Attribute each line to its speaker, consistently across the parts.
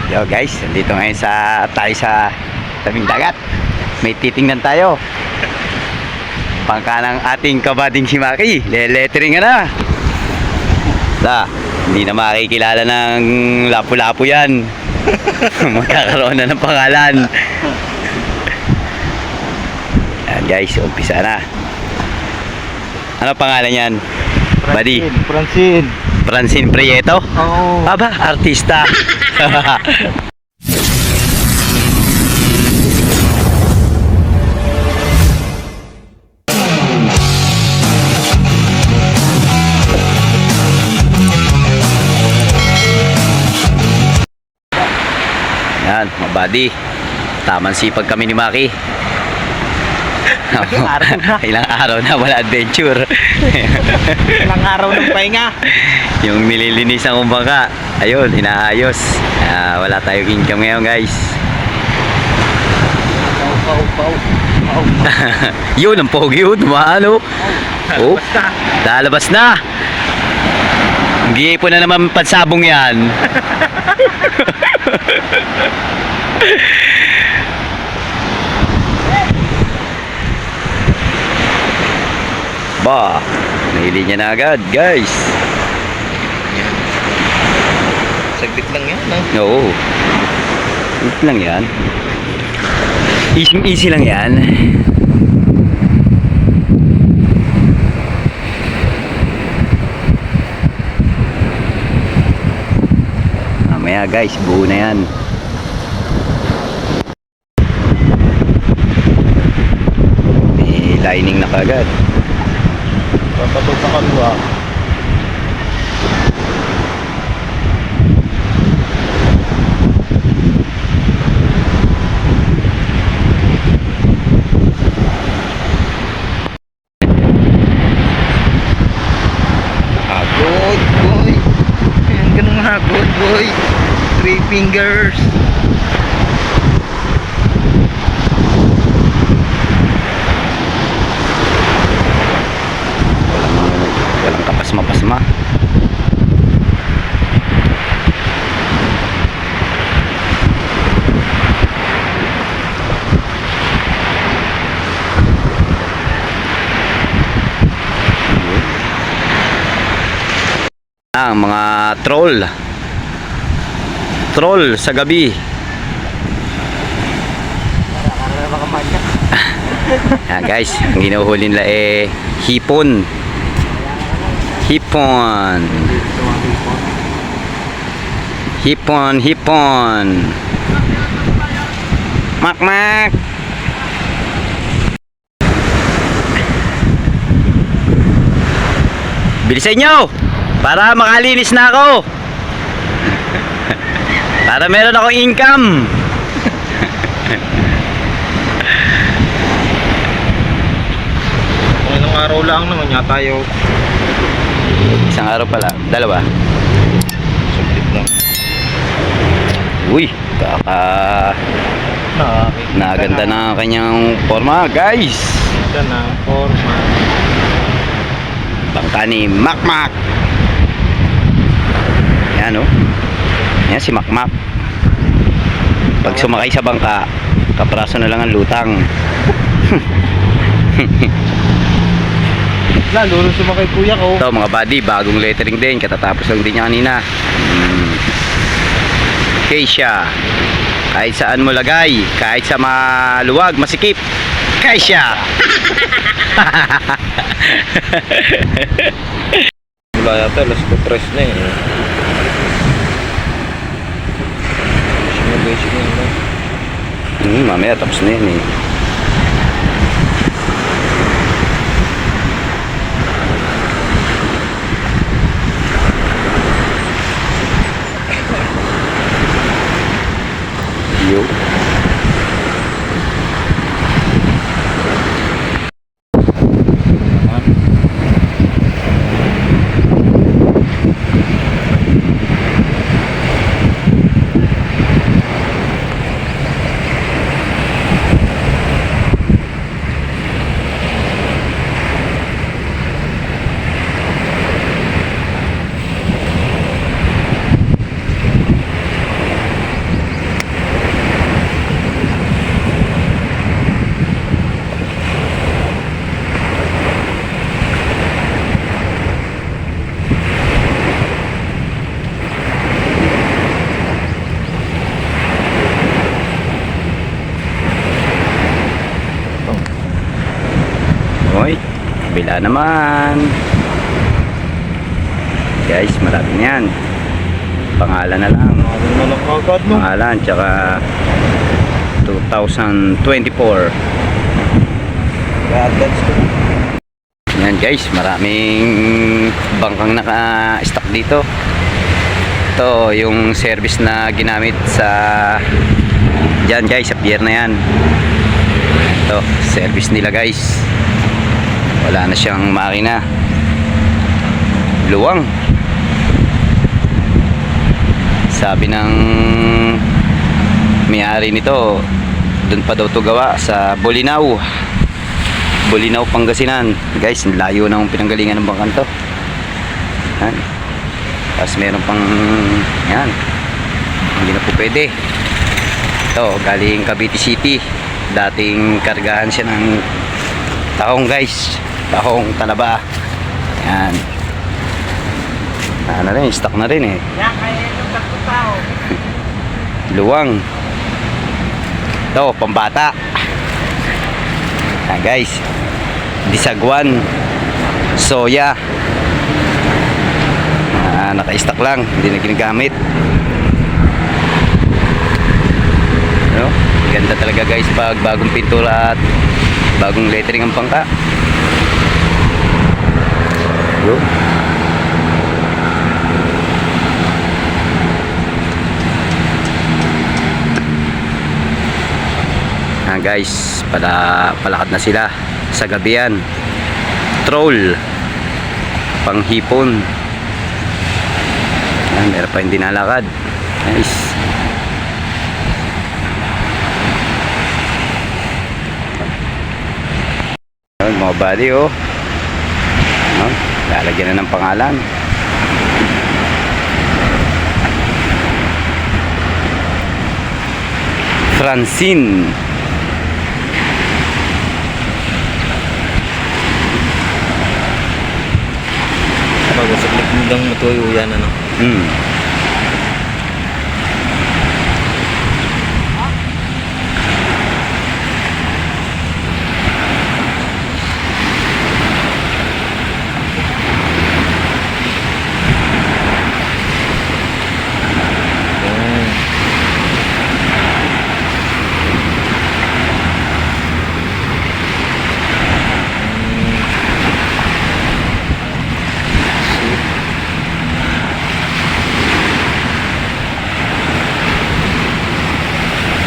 Speaker 1: Yo guys, dito ngayon tayo sa tabing dagat. May titingnan tayo. Pangka ng ating kabading si Maki. Lettering na. Hindi na makikilala ng lapu-lapu yan. Magkakaroon na ng pangalan. Ayan guys, umpisa na. Ano pangalan yan? Buddy? Francine Prieto?
Speaker 2: Oo.
Speaker 1: Aba, artista. Yan, mga buddy. Tamang sipag kami ni Maki. Ilang araw na wala adventure.
Speaker 2: Ilang araw ng pahinga.
Speaker 1: Yung nililinisan kong bangka, ayun, inaayos. Wala tayong income ngayon guys.
Speaker 2: Pau.
Speaker 1: Yun, ang pogi yun, maano. Oh, lalabas na. Hindi po na naman pansabong yan. Ba, nahili niya na agad guys.
Speaker 2: Saglit lang yan, ha?
Speaker 1: Oo. Easy lang yan. Easy lang yan. Mamaya guys, buo na yan. May lining na kagad.
Speaker 2: Papatol sa kalwa. Hagod, boy. Ayan, ganun hagod, boy. 3 fingers.
Speaker 1: Walang kapasma-pasma. Ang mga troll sa gabi. Yan guys, ang hinuhuli nila hipon. Hipon. Mak. Bilisan nyo para makalinis na ako. Para meron akong income.
Speaker 2: Kung ilang araw lang naman yata tayo.
Speaker 1: Isang araw pala, dalawa.
Speaker 2: Saglit lang.
Speaker 1: Uy, naganda na ang kanyang forma guys.
Speaker 2: Ito na forma.
Speaker 1: Bangka ni Makmak. Yan o. Yan si Makmak. Pag sumakay sa bangka, kapraso na lang ang lutang.
Speaker 2: Lalo sumakay kuya ko.
Speaker 1: Ito mga buddy, bagong lettering din. Katatapos lang din niya kanina. Keisha. Kahit saan mo lagay, kahit sa maluwag, masikip, Keisha.
Speaker 2: Wala yata, alas 3 na eh. Basic na.
Speaker 1: Mamaya tapos na yun eh. Yo. Wala naman. Guys, marami na yan. Pangalan na lang. Pangalan, tsaka 2024. Yan guys, maraming bangkang naka-stock dito. Ito yung service na ginamit sa dyan guys, sa pier na yan. Ito, service nila guys. Wala na siyang makina. Luwang. Sabi ng may-ari nito, doon pa daw to gawa sa Bolinao, Pangasinan. Guys, layo na yung pinanggalingan ng bangkan to. Yan. Tapos meron pang yan, hindi na po pwede. Ito, galing Cavite City. Dating kargahan siya ng tahong guys, tahong talaba. Yan. Ano rin, stock na rin eh. Luwang. Ito, pambata. Yan guys, disagwan, soya. Naka-stock lang, hindi na ginagamit. No? Ganda talaga guys pag bagong pintura at bagong lettering ang bangka. Yo. Guys, palakad na sila sa gabihan. Troll, panghipon. Meron pa hindi nalakad. Nice. Mga body oh. Lalagyan na ng pangalan. Francine.
Speaker 2: Saglit lang matuyo yan ano.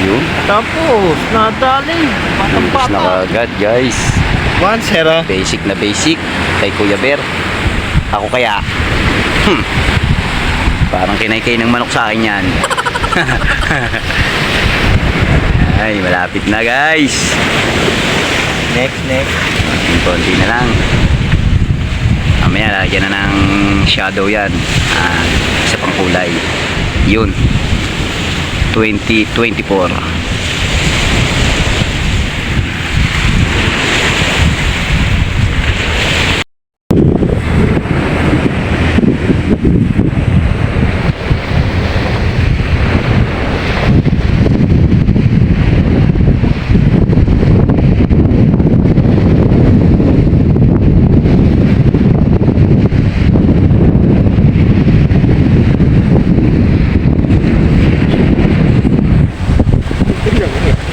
Speaker 1: Yun.
Speaker 2: Tapos, nadali.
Speaker 1: Tapos na agad guys.
Speaker 2: One, zero.
Speaker 1: Basic na basic kay Kuya Bear. Ako kaya parang kinaykay ng manok sa akin yan. Ay, malapit na guys.
Speaker 2: Next.
Speaker 1: Konti na lang. Mamaya lagyan na ng shadow yan. Isa pang kulay. Yun, 2024.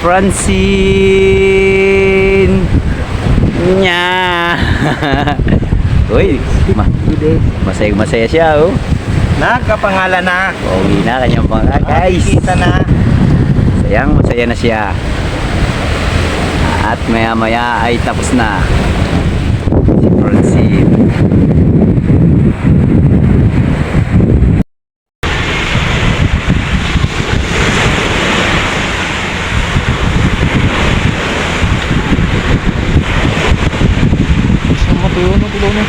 Speaker 1: Francine nya. Uy, masaya siya oh.
Speaker 2: Nakapangalan na.
Speaker 1: Pogi na kanyang mga guys.
Speaker 2: Kita na.
Speaker 1: Masaya na siya. At maya maya ay tapos na si Francine.
Speaker 2: Tulo na.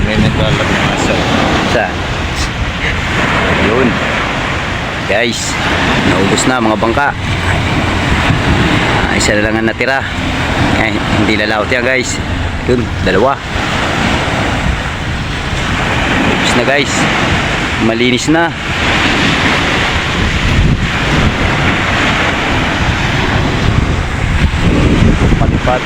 Speaker 2: May naglalap ng aso.
Speaker 1: Sa yun guys, naubos na mga bangka. Isa na lang ang natira. Hindi lalaot yan guys. Yun, dalawa. na guys. Malinis na. Palipat.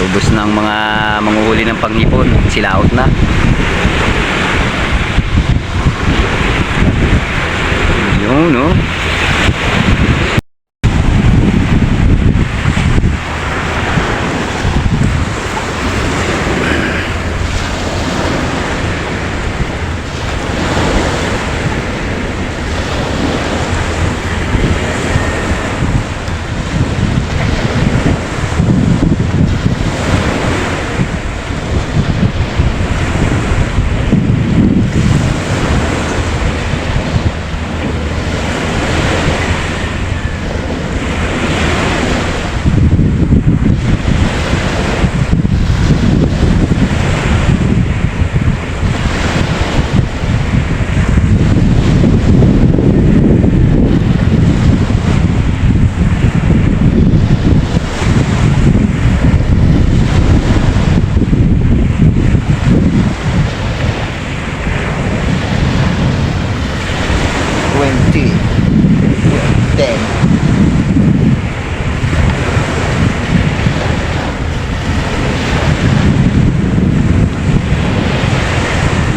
Speaker 1: Ubos ng mga manguhuli ng panghipon. Silaot na. Yun, no?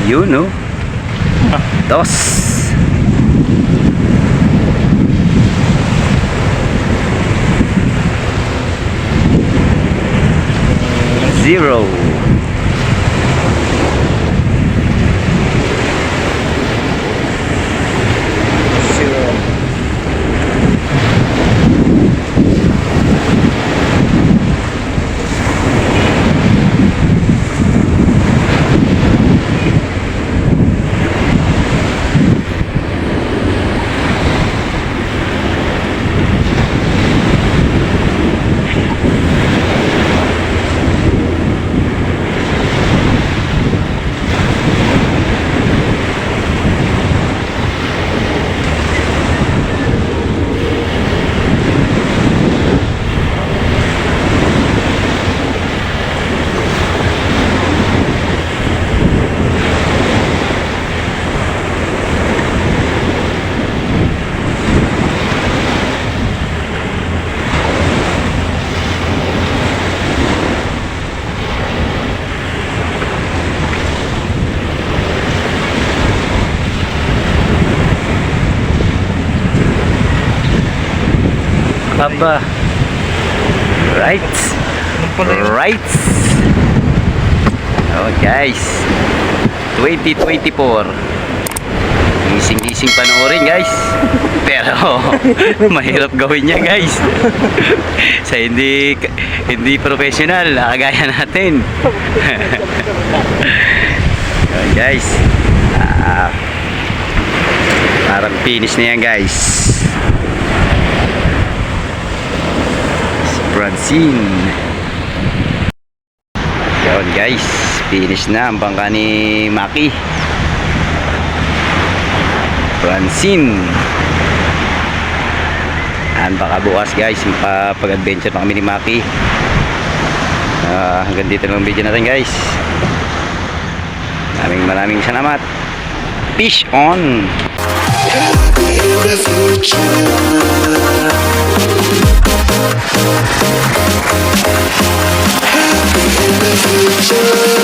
Speaker 1: Yun, no? Dos. Zero. Aba. Right. Right. Oh guys. 2024. Gising-gising panoorin guys. Pero mahirap gawin niya guys. Sa hindi professional kagaya natin. Oh, guys. Parang finish na yan guys. Francine. Yun guys, finish na ang bangka ni Maki. Francine. Baka bukas guys, pag-adventure pa kami ni Maki. Hanggang dito lang ang video natin guys. Maraming salamat. Fish on.
Speaker 3: Happy in the future. Happy in the future.